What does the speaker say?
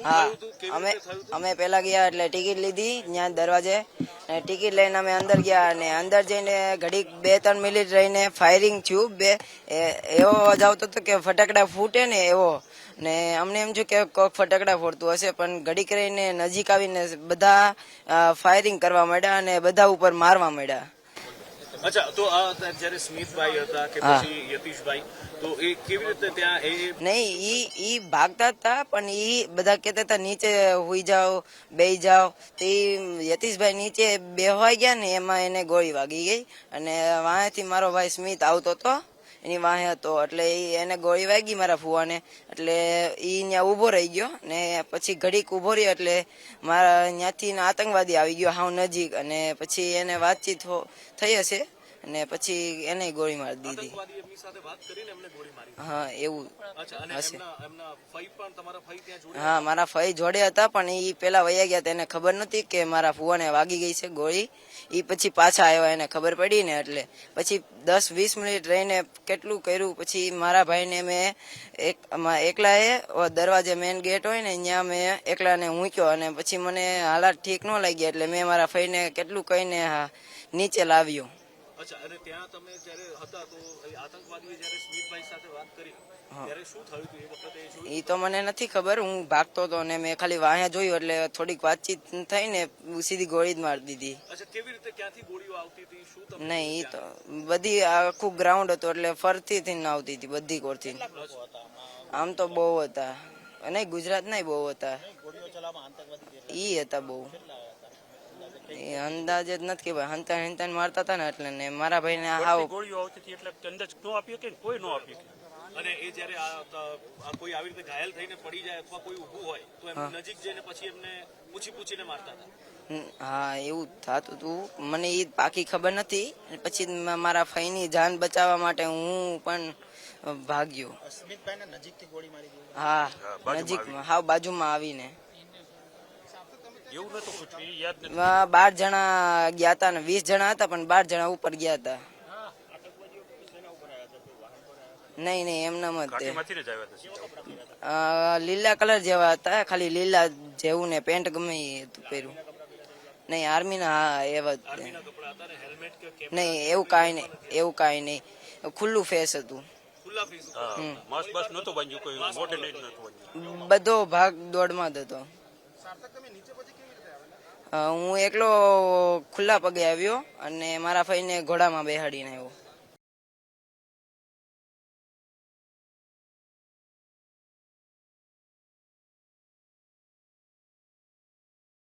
હા, અમે પેલા ગયા એટલે ટિકિટ લીધી ત્યાં દરવાજે, ટિકિટ લઈને અમે અંદર ગયા અને અંદર જઈને ઘડીક 2-3 મિનિટ રહીને ફાયરિંગ થયું. એવો અવાજ આવતો હતો કે ફટાકડા ફૂટે ને એવો, ને અમને એમ થયું કે કોઈક ફટાકડા ફોડતું હશે, પણ ઘડીક રહીને નજીક આવીને બધા ફાયરિંગ કરવા માંડ્યા અને બધા ઉપર મારવા માંડ્યા. અચ્છા, તો આ જ્યારે સ્મિતભાઈ હતા કે પછી યતીશભાઈ, તો એ કેવી રીતે ત્યાં નહીં, ઈ ભાગતા હતા, પણ ઈ બધા કહેતા હતા નીચે હુઈ જાઓ, બેહી જાઓ. તો ઈ યતીશભાઈ નીચે બેહવાઈ ગયા ને એમાં એને ગોળી વાગી ગઈ અને વાંહેથી મારો ભાઈ સ્મિત આવતો હતો, એની વાંહે હતો, એટલે એને ગોળી વાગી મારા ફુવાને, એટલે ઈ ત્યાં ઊભો રહી ગયો ને પછી ઘડીક ઊભો રહ્યો એટલે મારા ત્યાંથી આતંકવાદી આવી ગયો હાવ નજીક, અને પછી એને વાતચીત થઈ હશે અને પછી એને ગોળી મારી દીધી. હા, એવું હશે. હા, મારા ફઈ જોડે હતા, પણ ઈ પેલા વયા ગયા, તેને ખબર નહોતી કે મારા ફુવાને વાગી ગઈ છે ગોળી. ઈ પછી પાછા આવ્યા, એને ખબર પડી ને, એટલે પછી 10-20 મિનિટ રહીને કેટલું કર્યું. પછી મારા ભાઈને મેં એકલાએ દરવાજે મેન ગેટ હોય ને ત્યાં મેં એકલાને મૂક્યો અને પછી મને હાલાત ઠીક ન લાગી એટલે મેં મારા ફઈને કેટલું કહીને નીચે લાવ્યો. અચ્છા, અને ત્યાં તમે જ્યારે હતા તો આતંકવાદીએ જ્યારે સ્મિતભાઈ સાથે વાત કરી ત્યારે શું થયું હતું એ વખતે? એ તો મને નથી ખબર, હું ભાગતો હતો ને મેં ખાલી વાયા જોયું એટલે થોડીક વાતચીત થઈને સીધી ગોળી જ મારી દીધી. અચ્છા, કેવી રીતે ક્યાંથી ગોળીઓ આવતી હતી? શું તમને? નહીં, એ તો બધી આખું ગ્રાઉન્ડ હતું એટલે ફરતી થી આવતી હતી બધી કોરથી. આમ તો બહુ હતા, નહીં ગુજરાત ના બહુ હતા, ઈ હતા બહુ. એ અંદાજ જ નથી કે ભાઈ હંતા હંતા મારતા હતા ને એટલે, ને મારા ભાઈ ને હાવ ગોળીઓ આવતી હતી એટલે અંદાજ નો આપી કે કોઈ નો આપી. અને એ જ્યારે કોઈ આવી રીતે ઘાયલ થઈને પડી જાય અથવા કોઈ ઊભું હોય તો એમ નજીક જઈને પછી એમને પૂછીને મારતા હતા. હા, એવું થતું હતું, મને એ પાકી ખબર નથી. પછી મારા ફઈની જાન બચાવવા માટે હું પણ ભાગ્યો. હા, નજીકમાં હાવ બાજુમાં આવીને. 12 જણા ગયા હતા ને 20 જણા હતા, પણ 12 જણા ઉપર ગયા હતા. નહીં, એમનામ જ લીલા કલર જેવા હતા, ખાલી લીલા જેવું ને પેન્ટ ગમે એ હતું પહેર્યું. નહીં, આર્મી ના. હા, એવા જ. નહીં, એવું કાંઈ નહીં, ખુલ્લું ફેસ હતું. બધો ભાગ દોડમાં જ હતો. હું એકલો ખુલ્લા પગે આવ્યો અને મારા ભાઈને ઘોડામાં બેહાડીને આવ્યો.